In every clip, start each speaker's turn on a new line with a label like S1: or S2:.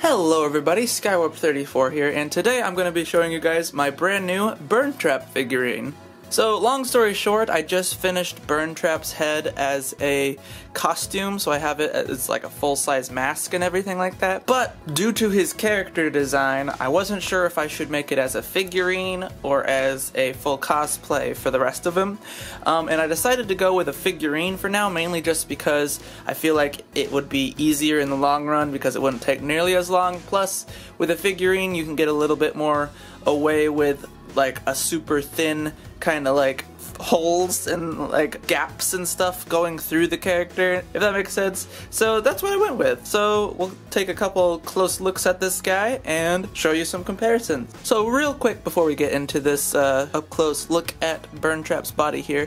S1: Hello everybody, Skywarp34 here, and today I'm going to be showing you guys my brand new BurnTrap figurine. So, long story short, I just finished BurnTrap's head as a costume, so I have it as like a full-size mask and everything like that. But due to his character design, I wasn't sure if I should make it as a figurine or as a full cosplay for the rest of him. And I decided to go with a figurine for now, mainly just because I feel like it would be easier in the long run because it wouldn't take nearly as long. Plus, with a figurine, you can get a little bit more away with like a super thin kind of like holes and like gaps and stuff going through the character, if that makes sense. So that's what I went with. So we'll take a couple close looks at this guy and show you some comparisons. So real quick before we get into this up close look at BurnTrap's body here,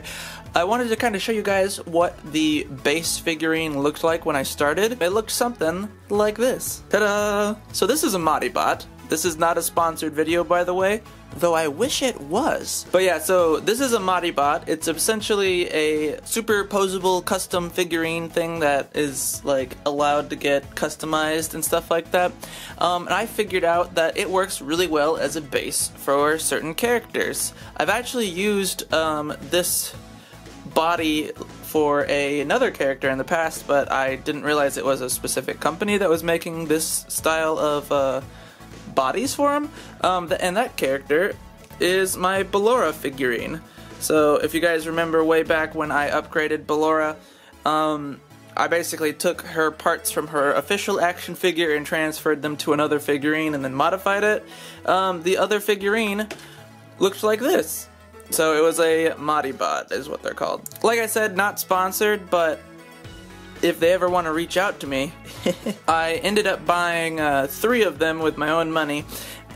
S1: I wanted to kind of show you guys what the base figurine looked like when I started. It looked something like this. Ta-da! So this is a Modibot. This is not a sponsored video, by the way, though I wish it was. But yeah, so this is a Modibot. It's essentially a superposable custom figurine thing that is like allowed to get customized and stuff like that. And I figured out that it works really well as a base for certain characters. I've actually used this body for another character in the past, but I didn't realize it was a specific company that was making this style of bodies for him, and that character is my Ballora figurine. So if you guys remember way back when I upgraded Ballora, I basically took her parts from her official action figure and transferred them to another figurine and then modified it. The other figurine looked like this. So it was a Modibot is what they're called. Like I said, not sponsored, but if they ever want to reach out to me. I ended up buying 3 of them with my own money.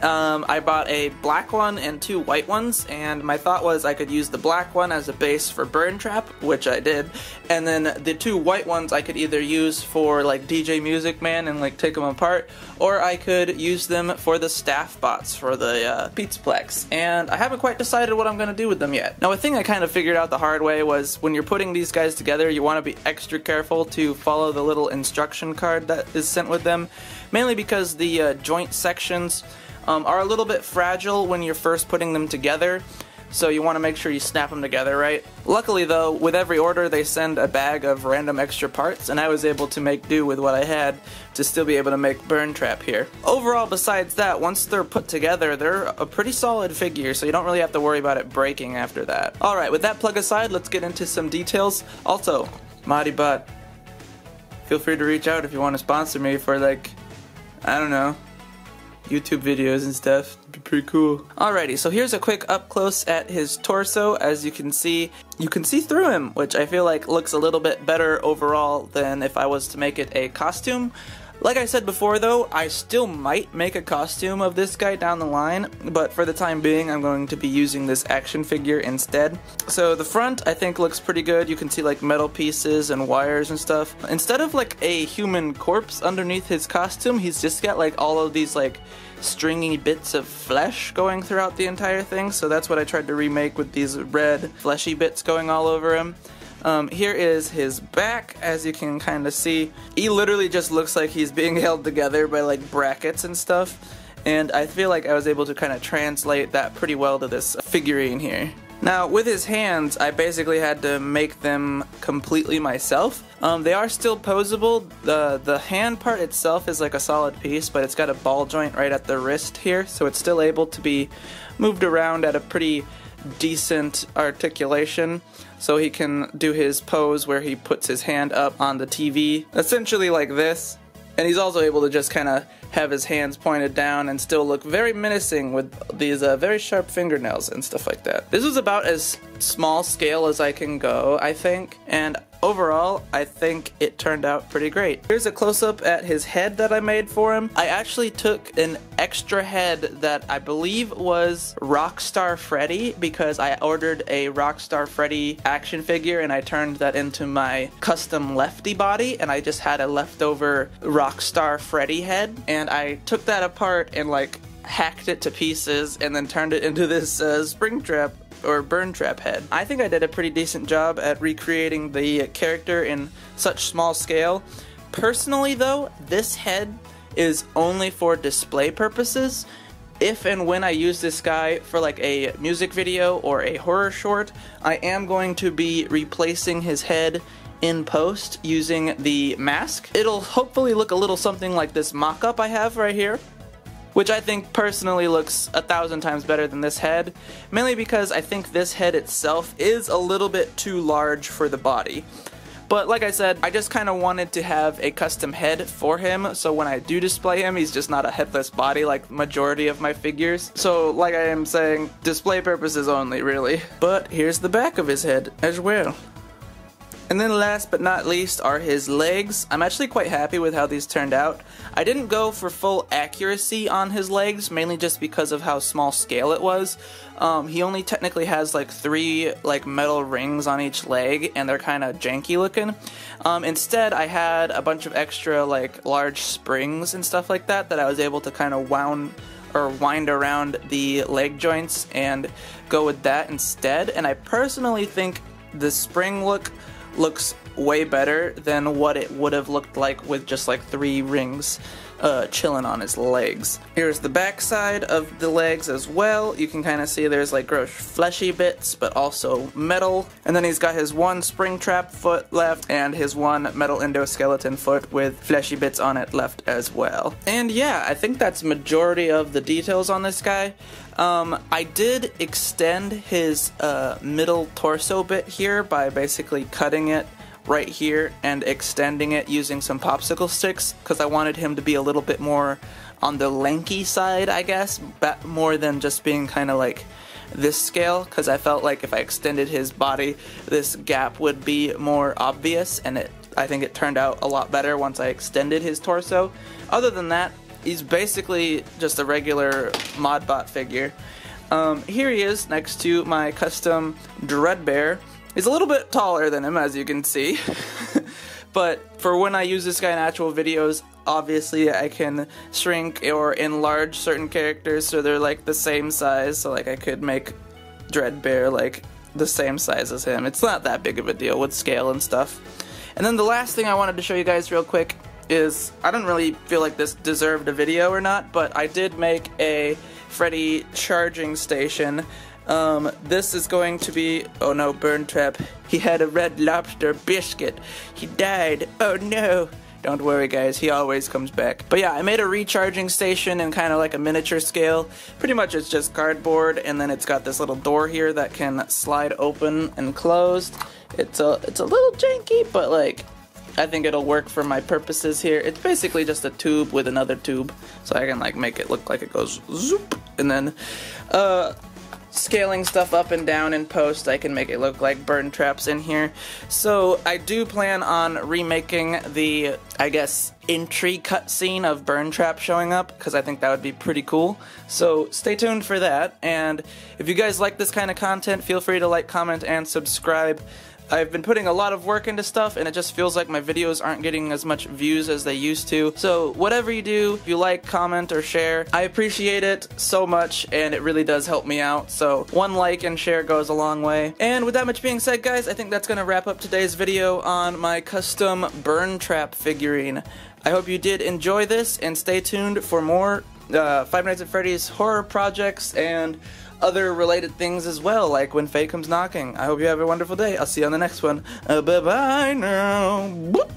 S1: I bought a black one and 2 white ones, and my thought was I could use the black one as a base for BurnTrap, which I did, and then the 2 white ones I could either use for like DJ Music Man and like take them apart, or I could use them for the staff bots for the Pizzaplex, and I haven't quite decided what I'm going to do with them yet. Now, a thing I kind of figured out the hard way was when you're putting these guys together, you want to be extra careful to follow the little instruction card that is sent with them, mainly because the joint sections are a little bit fragile when you're first putting them together, so you want to make sure you snap them together right. Luckily though, with every order they send a bag of random extra parts, and I was able to make do with what I had to still be able to make BurnTrap here. Overall, besides that, once they're put together, they're a pretty solid figure, so you don't really have to worry about it breaking after that. Alright, with that plug aside, let's get into some details. Also, Modibot, feel free to reach out if you want to sponsor me for like, I don't know, YouTube videos and stuff. It'd be pretty cool. Alrighty, so here's a quick up close at his torso. As you can see through him, which I feel like looks a little bit better overall than if I was to make it a costume. Like I said before though, I still might make a costume of this guy down the line, but for the time being I'm going to be using this action figure instead. So the front I think looks pretty good. You can see like metal pieces and wires and stuff. Instead of like a human corpse underneath his costume, he's just got like all of these like stringy bits of flesh going throughout the entire thing, so that's what I tried to remake with these red fleshy bits going all over him. Here is his back. As you can kind of see, he literally just looks like he's being held together by like brackets and stuff, and I feel like I was able to kind of translate that pretty well to this figurine here. Now with his hands, I basically had to make them completely myself. They are still posable. The hand part itself is like a solid piece, but it's got a ball joint right at the wrist here, so it's still able to be moved around at a pretty decent articulation, so he can do his pose where he puts his hand up on the TV, essentially like this. And he's also able to just kind of have his hands pointed down and still look very menacing with these very sharp fingernails and stuff like that. This was about as small scale as I can go, I think, and overall, I think it turned out pretty great. Here's a close-up at his head that I made for him. I actually took an extra head that I believe was Rockstar Freddy, because I ordered a Rockstar Freddy action figure and I turned that into my custom Lefty body, and I just had a leftover Rockstar Freddy head, and I took that apart and like hacked it to pieces and then turned it into this Springtrap or BurnTrap head. I think I did a pretty decent job at recreating the character in such small scale. Personally though, this head is only for display purposes. If and when I use this guy for like a music video or a horror short, I am going to be replacing his head in post using the mask. It'll hopefully look a little something like this mock-up I have right here, which I think personally looks 1,000 times better than this head, mainly because I think this head itself is a little bit too large for the body. But like I said, I just kind of wanted to have a custom head for him, so when I do display him, he's just not a headless body like the majority of my figures. So like I am saying, display purposes only, really. But here's the back of his head as well. And then last but not least are his legs. I'm actually quite happy with how these turned out. I didn't go for full accuracy on his legs, mainly just because of how small scale it was. He only technically has like 3 like metal rings on each leg, and they're kind of janky looking. Instead, I had a bunch of extra like large springs and stuff like that I was able to kind of wind around the leg joints and go with that instead. And I personally think the spring look looks way better than what it would have looked like with just like 3 rings chilling on his legs. Here's the back side of the legs as well. You can kind of see there's like gross fleshy bits, but also metal. And then he's got his 1 spring trap foot left and his 1 metal endoskeleton foot with fleshy bits on it left as well. And yeah, I think that's majority of the details on this guy. I did extend his middle torso bit here by basically cutting it right here and extending it using some popsicle sticks, because I wanted him to be a little bit more on the lanky side, I guess, more than just being kind of like this scale, because I felt like if I extended his body, this gap would be more obvious, and I think it turned out a lot better once I extended his torso. Other than that, he's basically just a regular Modbot figure. Here he is next to my custom Dreadbear. He's a little bit taller than him, as you can see. But for when I use this guy in actual videos, obviously I can shrink or enlarge certain characters so they're like the same size. So like I could make Dreadbear like the same size as him. It's not that big of a deal with scale and stuff. And then the last thing I wanted to show you guys real quick is, I don't really feel like this deserved a video or not, but I did make a Freddy charging station. This is going to be, oh no, BurnTrap, he had a red lobster biscuit, he died, oh no. Don't worry guys, he always comes back. But yeah, I made a recharging station in kind of like a miniature scale. Pretty much it's just cardboard, and then it's got this little door here that can slide open and closed. It's a little janky, but like, I think it'll work for my purposes here. It's basically just a tube with another tube, so I can like make it look like it goes zoop, and then scaling stuff up and down in post, I can make it look like BurnTraps in here. So I do plan on remaking the, I guess, entry cutscene of BurnTrap showing up, because I think that would be pretty cool. So stay tuned for that, and if you guys like this kind of content, feel free to like, comment, and subscribe. I've been putting a lot of work into stuff, and it just feels like my videos aren't getting as much views as they used to. So whatever you do, if you like, comment, or share, I appreciate it so much, and it really does help me out. So 1 like and share goes a long way. And with that much being said, guys, I think that's going to wrap up today's video on my custom BurnTrap figurine. I hope you did enjoy this, and stay tuned for more Five Nights at Freddy's horror projects and other related things as well, like When Fate Comes Knocking. I hope you have a wonderful day. I'll see you on the next one. Bye-bye now. Boop.